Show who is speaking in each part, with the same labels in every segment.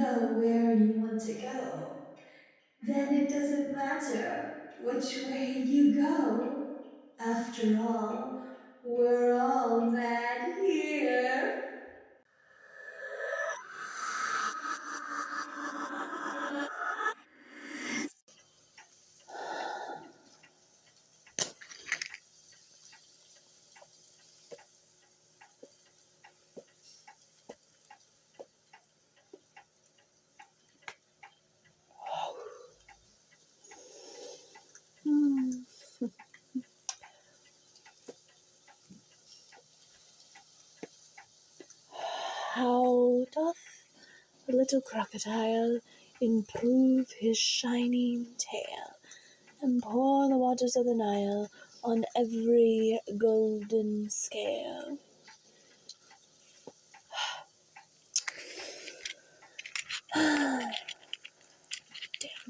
Speaker 1: know where you want to go, then it doesn't matter which way you go. After all, we're all mad here.
Speaker 2: How doth the little crocodile improve his shining tail, and pour the waters of the Nile on every golden scale? Damn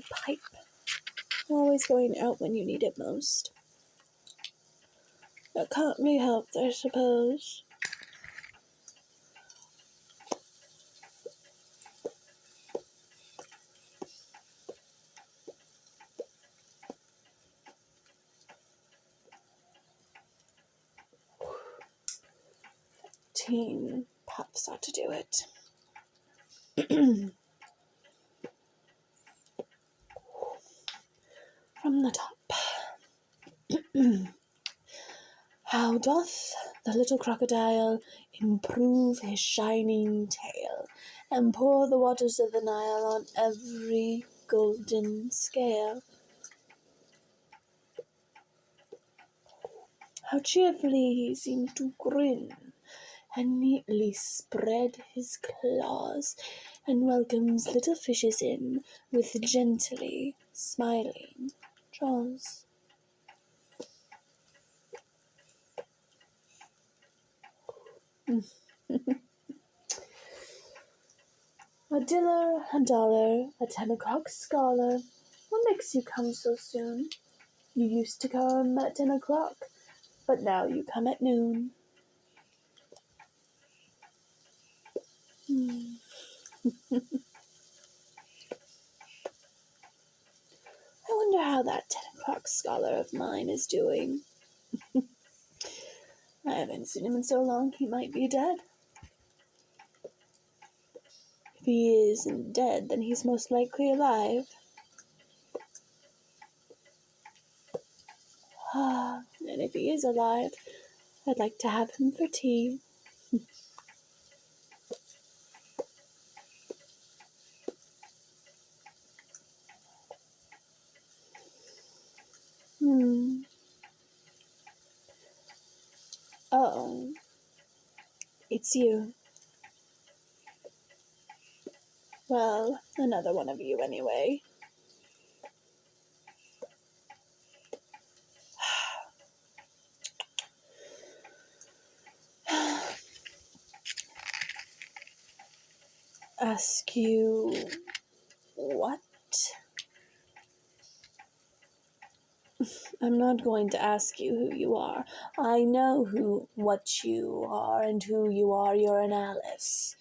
Speaker 2: pipe. Always going out when you need it most. That can't be helped, I suppose. Teen puffs ought to do it. From the top. How doth the little crocodile improve his shining tail, and pour the waters of the Nile on every golden scale? How cheerfully he seems to grin, and neatly spread his claws, and welcomes little fishes in with gently smiling jaws. A diller, a dollar, a 10 o'clock scholar. What makes you come so soon? You used to come at 10 o'clock, but now you come at noon. I wonder how that 10 o'clock scholar of mine is doing. I haven't seen him in so long, he might be dead. If he isn't dead, then he's most likely alive. And if he is alive, I'd like to have him for tea. Oh, it's you. Well, another one of you anyway. Ask you what? I'm not going to ask you who you are. I know what you are and who you are. You're an Alice.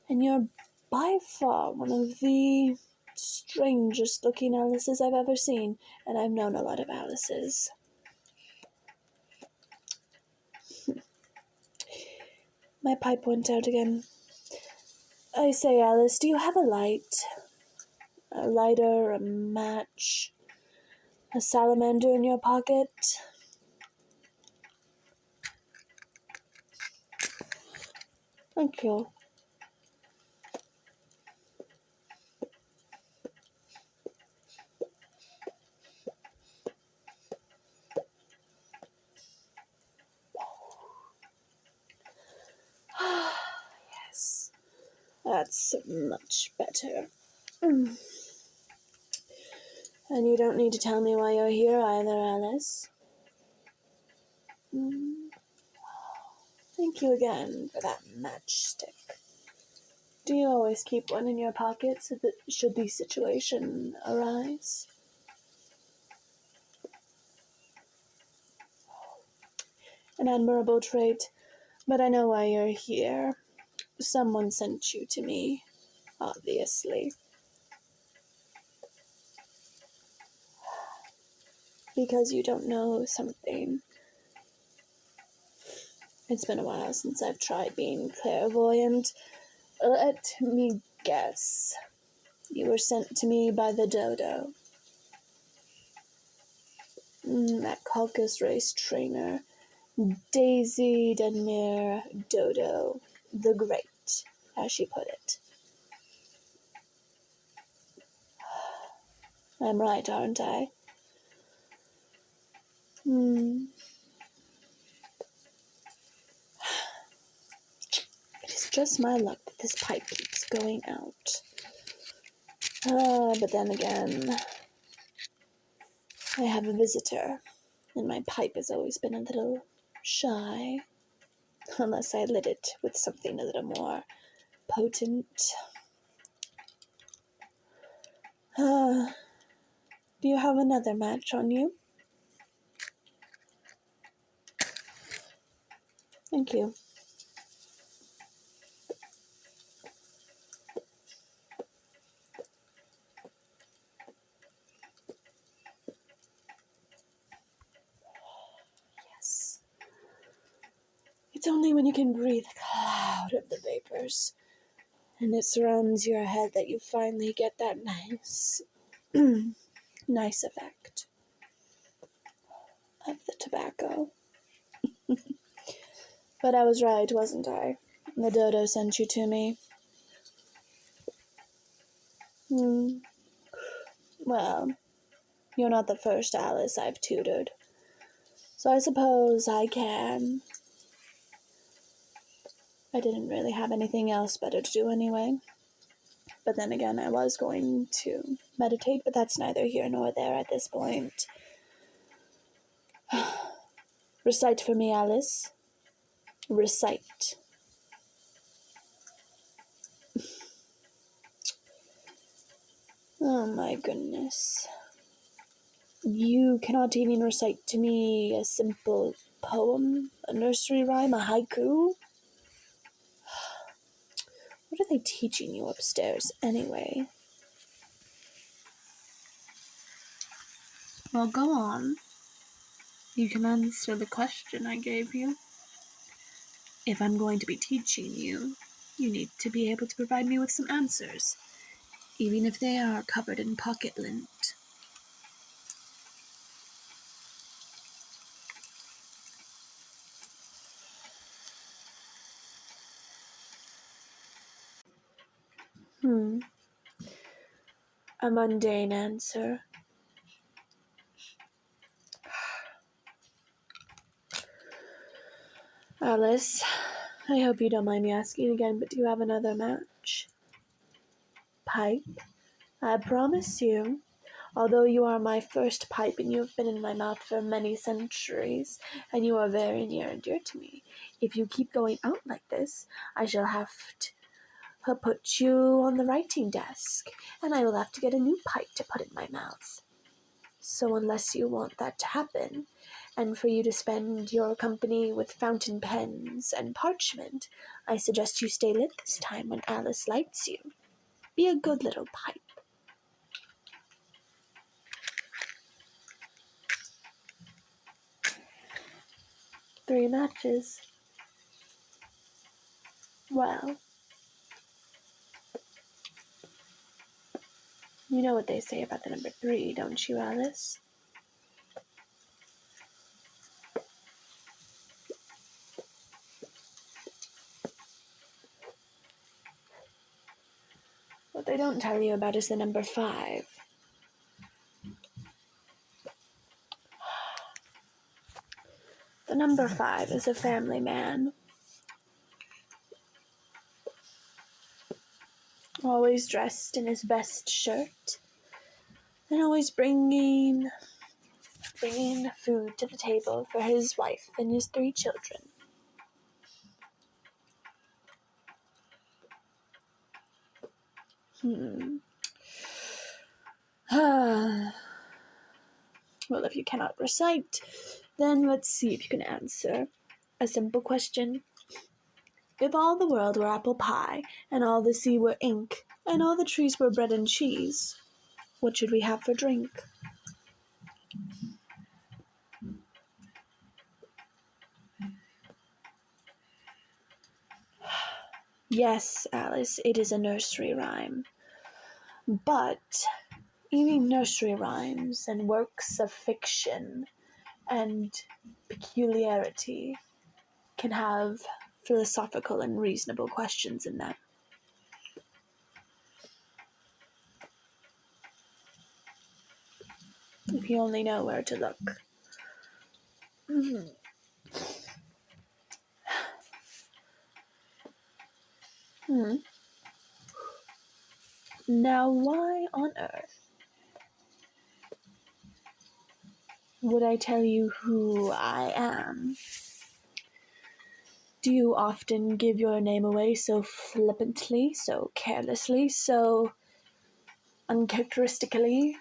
Speaker 2: And you're by far one of the strangest looking Alices I've ever seen. And I've known a lot of Alices. My pipe went out again. I say, Alice, do you have a light? A lighter, a match, a salamander in your pocket? Thank you. Yes, that's much better. And you don't need to tell me why you're here either, Alice. Thank you again for that matchstick. Do you always keep one in your pocket so that should the situation arise? An admirable trait, but I know why you're here. Someone sent you to me. obviously. Because you don't know something. It's been a while since I've tried being clairvoyant. Let me guess. You were sent to me by the Dodo. That Caucus race trainer. Daisy Denmere Dodo, the Great, as she put it. I'm right, aren't I? It is just my luck that this pipe keeps going out. But then again, I have a visitor, and my pipe has always been a little shy, unless I lit it with something a little more potent. Do you have another match on you? Thank you. Yes. It's only when you can breathe a cloud of the vapors and it surrounds your head that you finally get that nice, nice effect of the tobacco. But I was right, wasn't I? The Dodo sent you to me. Well, you're not the first Alice I've tutored, so I suppose I can. I didn't really have anything else better to do anyway. But then again, I was going to meditate, but that's neither here nor there at this point. Recite for me, Alice. Recite. Oh my goodness. You cannot even recite to me a simple poem, a nursery rhyme, a haiku? What are they teaching you upstairs anyway? Well, go on. You can answer the question I gave you. If I'm going to be teaching you, you need to be able to provide me with some answers, even if they are covered in pocket lint. A mundane answer. Alice, I hope you don't mind me asking again, but do you have another match? Pipe? I promise you, although you are my first pipe and you have been in my mouth for many centuries, and you are very near and dear to me, if you keep going out like this, I shall have to put you on the writing desk, and I will have to get a new pipe to put in my mouth. So unless you want that to happen, and for you to spend your company with fountain pens and parchment, I suggest you stay lit this time when Alice lights you. Be a good little pipe. 3 matches. Well, you know what they say about the number 3, don't you, Alice? What they don't tell you about is the number 5. The number 5 is a family man. Always dressed in his best shirt. And always bringing food to the table for his wife and his 3 children. Well, if you cannot recite, then let's see if you can answer a simple question. If all the world were apple pie, and all the sea were ink, and all the trees were bread and cheese, what should we have for drink? Yes, Alice, it is a nursery rhyme. But even nursery rhymes and works of fiction and peculiarity can have philosophical and reasonable questions in them. If you only know where to look. Now, why on earth would I tell you who I am? Do you often give your name away so flippantly, so carelessly, so uncharacteristically?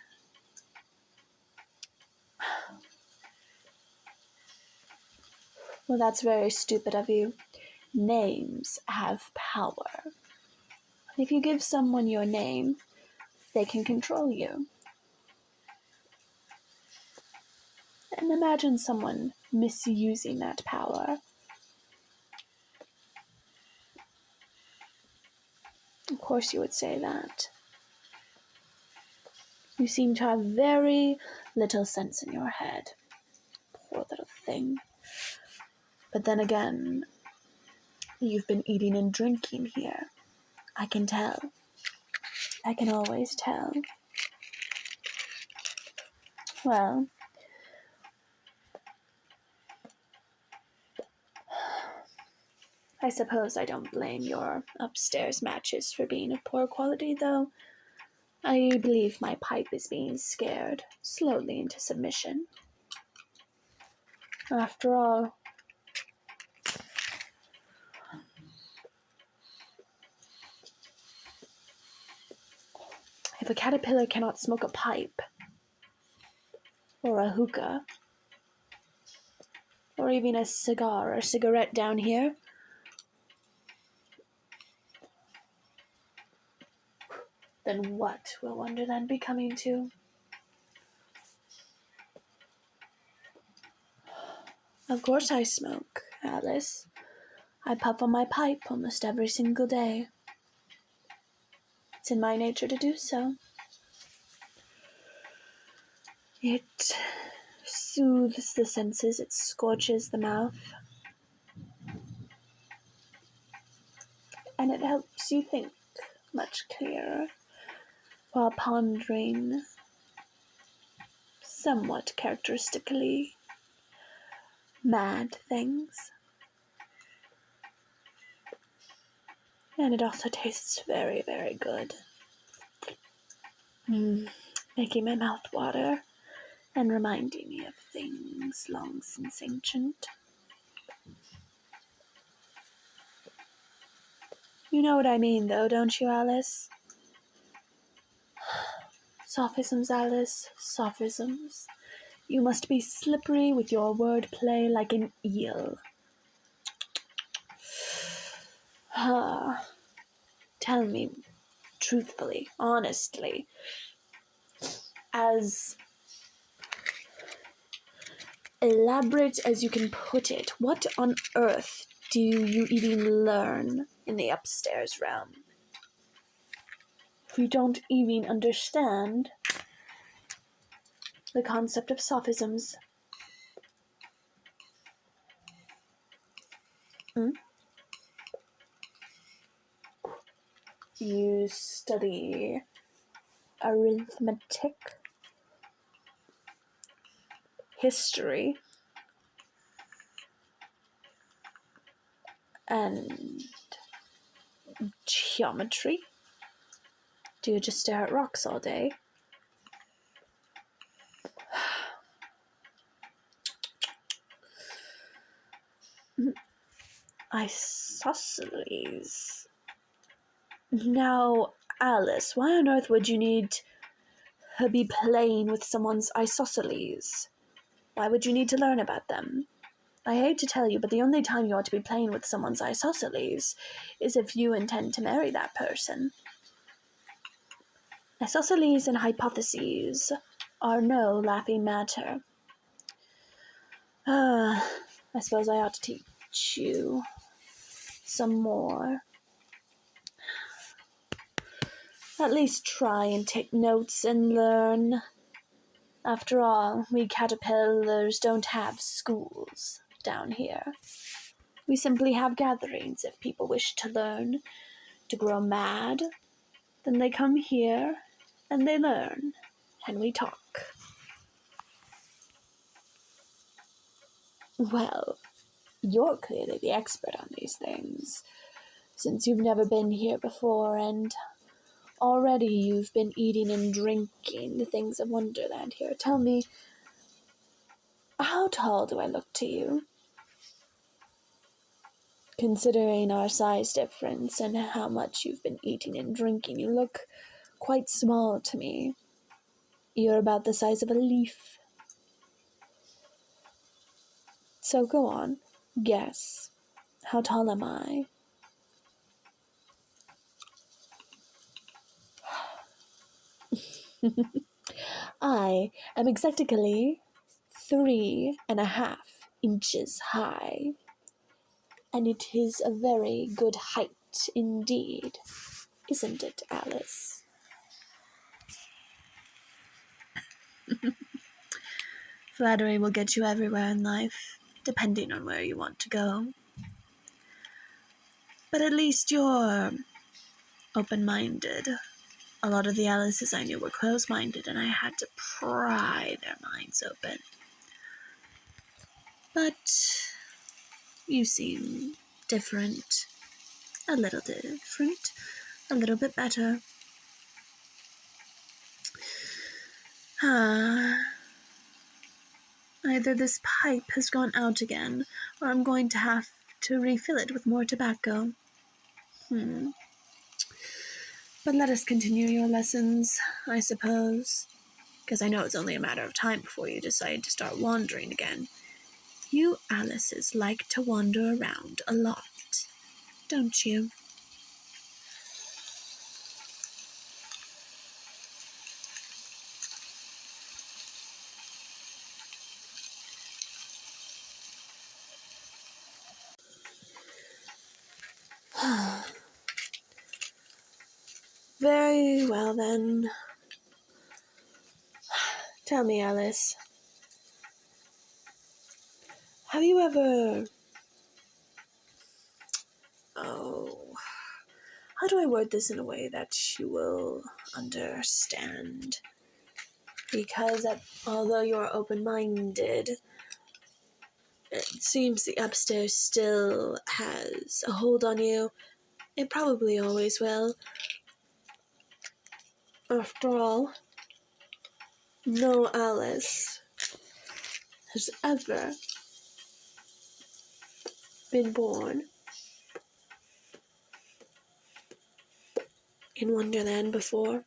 Speaker 2: Well, that's very stupid of you. Names have power. If you give someone your name, they can control you. And imagine someone misusing that power. Of course you would say that. You seem to have very little sense in your head. Poor little thing. But then again, you've been eating and drinking here. I can tell. I can always tell. Well, I suppose I don't blame your upstairs matches for being of poor quality, though. I believe my pipe is being scared slowly into submission. After all, if a caterpillar cannot smoke a pipe, or a hookah, or even a cigar or cigarette down here, then what will Wonderland be coming to? Of course I smoke, Alice. I puff on my pipe almost every single day. It's in my nature to do so. It soothes the senses, it scorches the mouth, and it helps you think much clearer while pondering somewhat characteristically mad things. And it also tastes very, very good. Making my mouth water and reminding me of things long since ancient. You know what I mean, though, don't you, Alice? Sophisms, Alice, sophisms. You must be slippery with your wordplay like an eel. Tell me truthfully, honestly, as elaborate as you can put it, what on earth do you even learn in the upstairs realm? If you don't even understand the concept of sophisms. You study arithmetic, history, and geometry. Do you just stare at rocks all day? Isosceles. Now, Alice, why on earth would you need to be playing with someone's isosceles? Why would you need to learn about them? I hate to tell you, but the only time you ought to be playing with someone's isosceles is if you intend to marry that person. Isosceles and hypotheses are no laughing matter. I suppose I ought to teach you some more. At least try and take notes and learn. After all, we caterpillars don't have schools down here. We simply have gatherings if people wish to learn, to grow mad. Then they come here and they learn, and we talk. Well, you're clearly the expert on these things, since you've never been here before, and already you've been eating and drinking the things of Wonderland here. Tell me, how tall do I look to you? Considering our size difference and how much you've been eating and drinking, you look quite small to me. You're about the size of a leaf. So go on, guess. How tall am I? I am exactly 3.5 inches high, and it is a very good height indeed, isn't it, Alice? Flattery will get you everywhere in life, depending on where you want to go. But at least you're open-minded. A lot of the Alices I knew were close-minded, and I had to pry their minds open. But you seem different. A little different. A little bit better. Either this pipe has gone out again, or I'm going to have to refill it with more tobacco. But let us continue your lessons, I suppose, because I know it's only a matter of time before you decide to start wandering again. You Alices like to wander around a lot, don't you? Very well, then. Tell me, Alice, have you ever... how do I word this in a way that you will understand? Because although you're open-minded, it seems the upstairs still has a hold on you. It probably always will. After all, no Alice has ever been born in Wonderland before.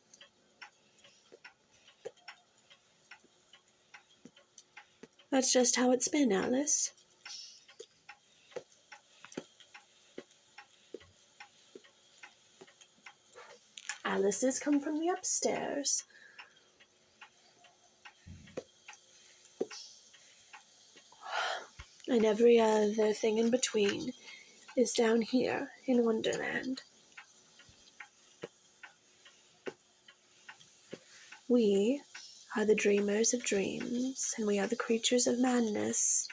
Speaker 2: That's just how it's been, Alice. Alice's come from the upstairs. And every other thing in between is down here in Wonderland. We are the dreamers of dreams, and we are the creatures of madness.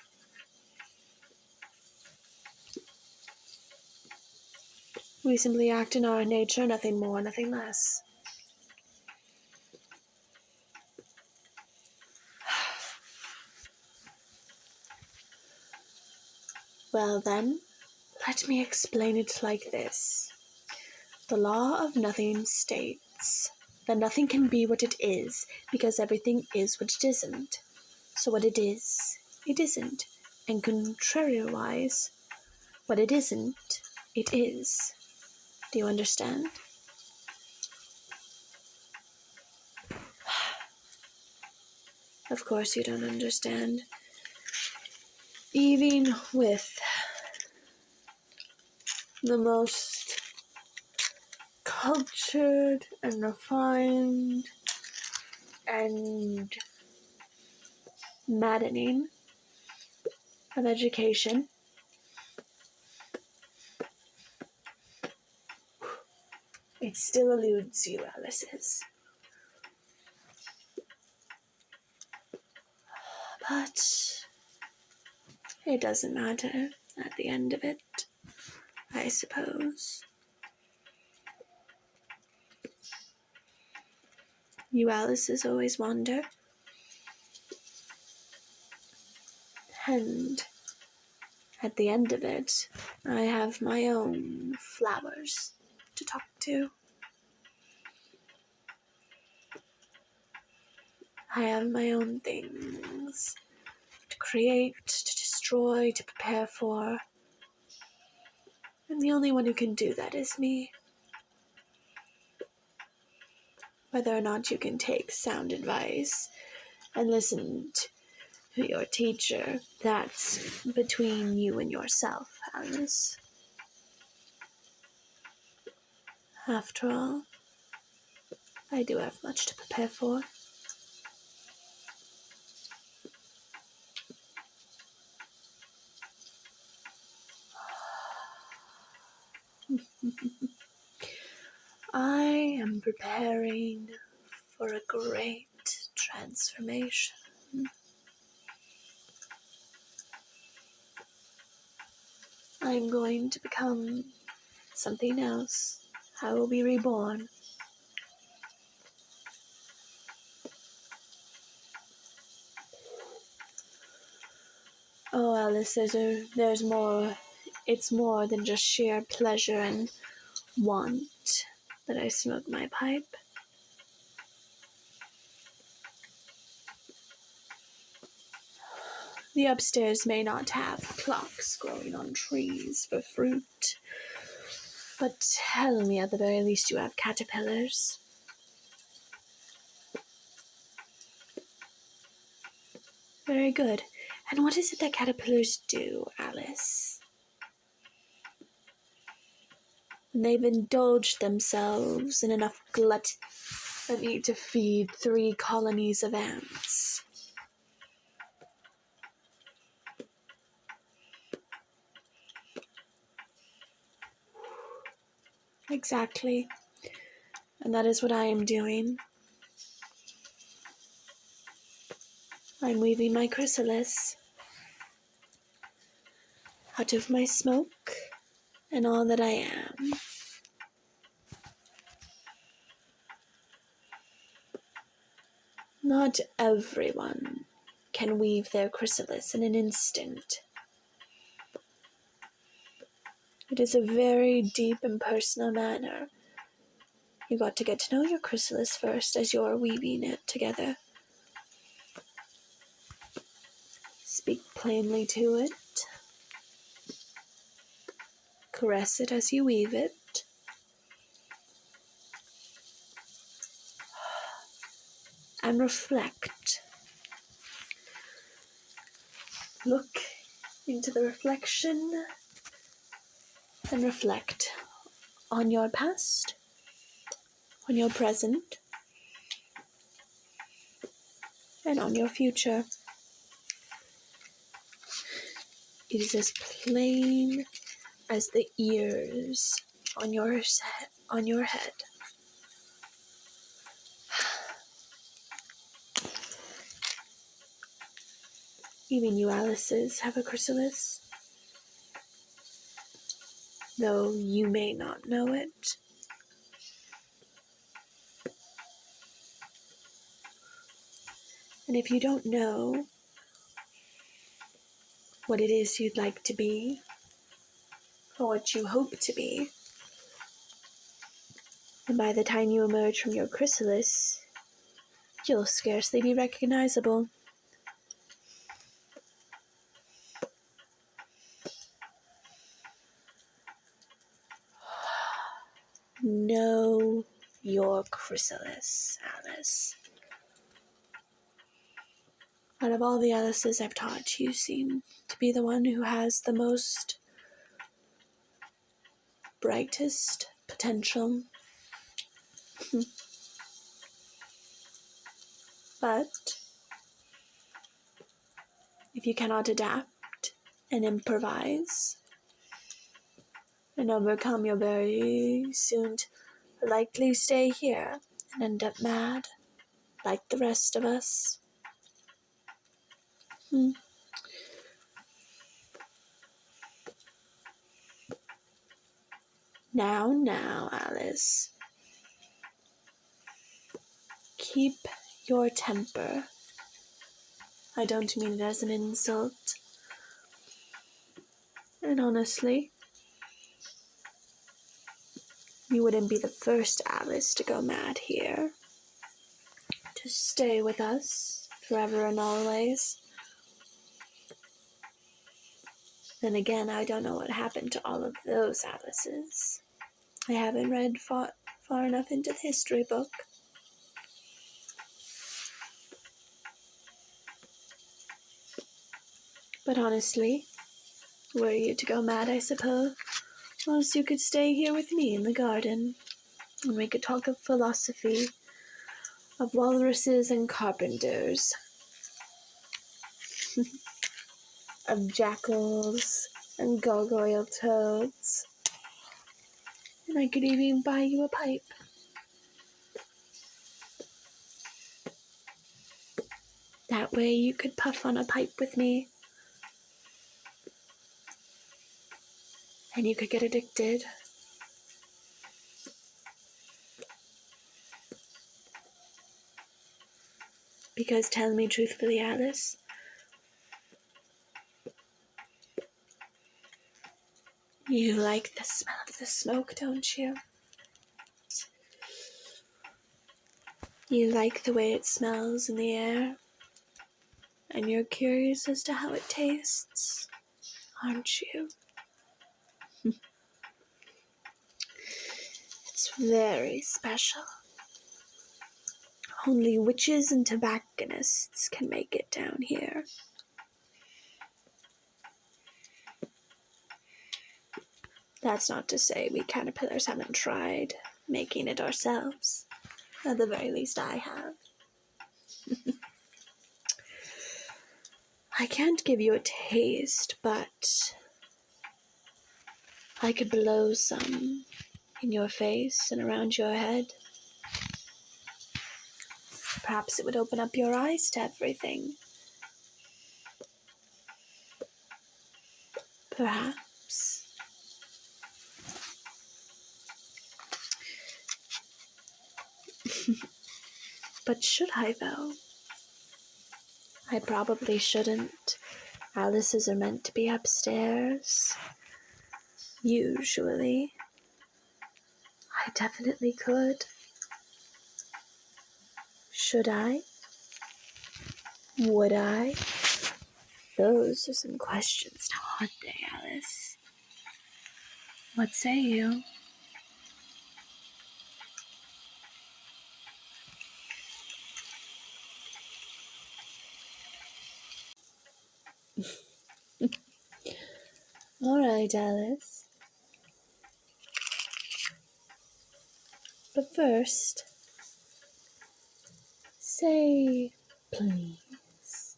Speaker 2: We simply act in our nature, nothing more, nothing less. Well then, let me explain it like this. The law of nothing states that nothing can be what it is, because everything is what it isn't. So what it is, it isn't. And contrariwise, what it isn't, it is. Do you understand? Of course you don't understand. Even with the most cultured and refined and maddening of education, it still eludes you, Alice's. But it doesn't matter at the end of it, I suppose. You Alice's always wander, and at the end of it, I have my own flowers to talk to. I have my own things to create, to destroy, to prepare for. And the only one who can do that is me. Whether or not you can take sound advice and listen to your teacher, that's between you and yourself, Alice. After all, I do have much to prepare for. I am preparing for a great transformation. I'm going to become something else. I will be reborn. Oh, Alice, there's more. It's more than just sheer pleasure and want that I smoke my pipe. The upstairs may not have clocks growing on trees for fruit, but tell me, at the very least, you have caterpillars. Very good. And what is it that caterpillars do, Alice? They've indulged themselves in enough gluttony to feed 3 colonies of ants. Exactly. And that is what I am doing. I'm weaving my chrysalis out of my smoke and all that I am. Not everyone can weave their chrysalis in an instant. It is a very deep and personal matter. You got to get to know your chrysalis first as you're weaving it together. Speak plainly to it. Caress it as you weave it. And reflect. Look into the reflection and reflect on your past, on your present, and on your future. It is as plain as the ears on your head. Even you Alices have a chrysalis, though you may not know it. And if you don't know what it is you'd like to be, or what you hope to be, and by the time you emerge from your chrysalis, you'll scarcely be recognizable. Know your chrysalis, Alice. Out of all the Alices I've taught, you seem to be the one who has the most brightest potential But if you cannot adapt and improvise and overcome, you'll very soon likely stay here and end up mad like the rest of us. Now, Alice. Keep your temper. I don't mean it as an insult. And honestly, you wouldn't be the first Alice to go mad here. To stay with us forever and always. Then again, I don't know what happened to all of those Alices. I haven't read far enough into the history book. But honestly, were you to go mad, I suppose, else you could stay here with me in the garden, and we could talk of philosophy, of walruses and carpenters, of jackals and gargoyle toads, and I could even buy you a pipe. That way you could puff on a pipe with me, and you could get addicted. Because tell me truthfully, Alice, you like the smell of the smoke, don't you? You like the way it smells in the air, and you're curious as to how it tastes, aren't you? It's very special. Only witches and tobacconists can make it down here. That's not to say we caterpillars haven't tried making it ourselves. At the very least, I have. I can't give you a taste, but I could blow some in your face and around your head. Perhaps it would open up your eyes to everything. Perhaps. But should I, though? I probably shouldn't. Alices are meant to be upstairs. Usually. I definitely could. Should I? Would I? Those are some questions now, aren't they, Alice? What say you? All right, Alice. But first, say please.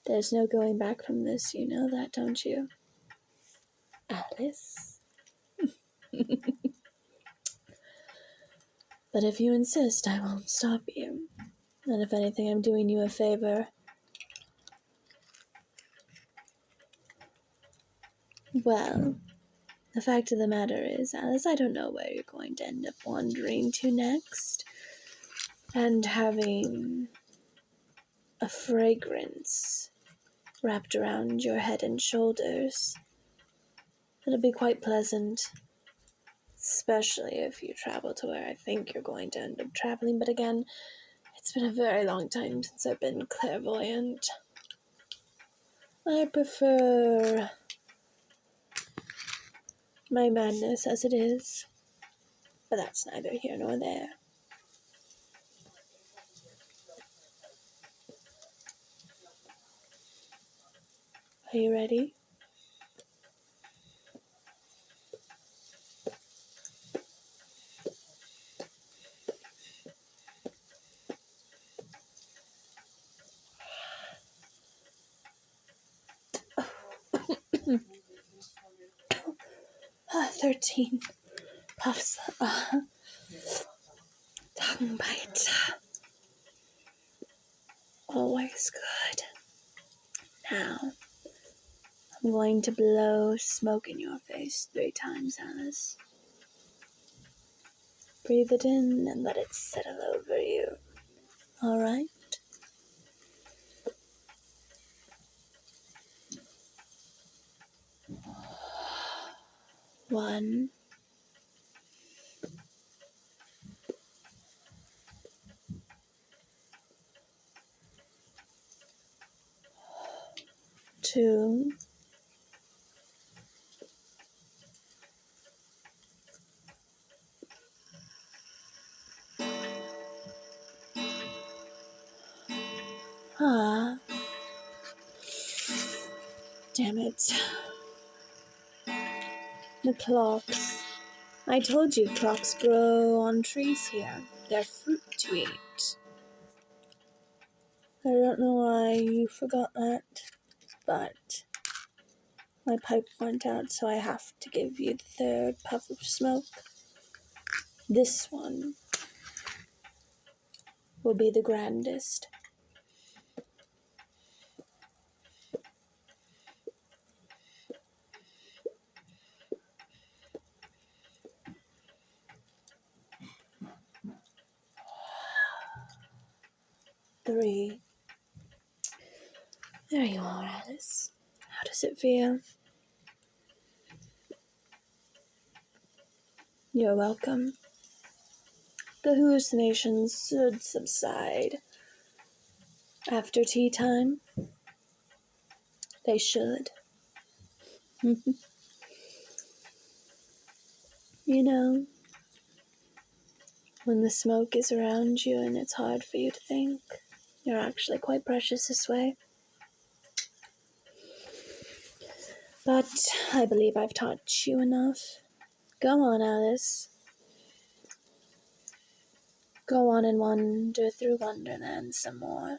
Speaker 2: There's no going back from this, you know that, don't you? Alice? But if you insist, I won't stop you. And if anything, I'm doing you a favor. Well, the fact of the matter is, Alice, I don't know where you're going to end up wandering to next. And having a fragrance wrapped around your head and shoulders, it'll be quite pleasant. Especially if you travel to where I think you're going to end up traveling. But again, it's been a very long time since I've been clairvoyant. I prefer my madness as it is. But that's neither here nor there. Are you ready? 13 puffs. Tongue bite. Always good. Now, I'm going to blow smoke in your face 3 times, Alice. Breathe it in and let it settle over you. All right? 1, 2, 'Ah, damn it. The clocks. I told you clocks grow on trees here. They're fruit to eat. I don't know why you forgot that, but my pipe went out, so I have to give you the 3rd puff of smoke. This one will be the grandest. Three. There you are, Alice. How does it feel? You're welcome. The hallucinations should subside after tea time. They should. You know, when the smoke is around you and it's hard for you to think, you're actually quite precious this way. But I believe I've taught you enough. Go on, Alice. Go on and wander through Wonderland some more.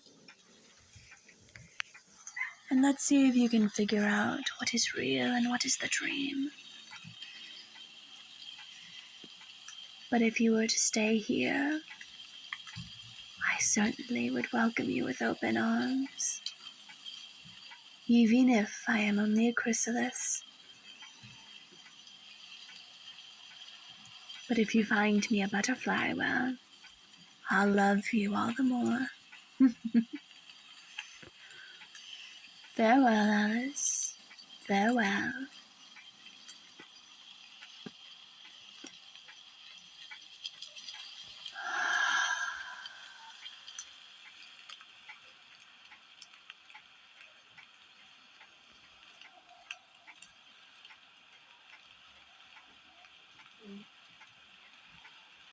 Speaker 2: And let's see if you can figure out what is real and what is the dream. But if you were to stay here, I certainly would welcome you with open arms. Even if I am only a chrysalis. But if you find me a butterfly, well, I'll love you all the more. Farewell, Alice. Farewell.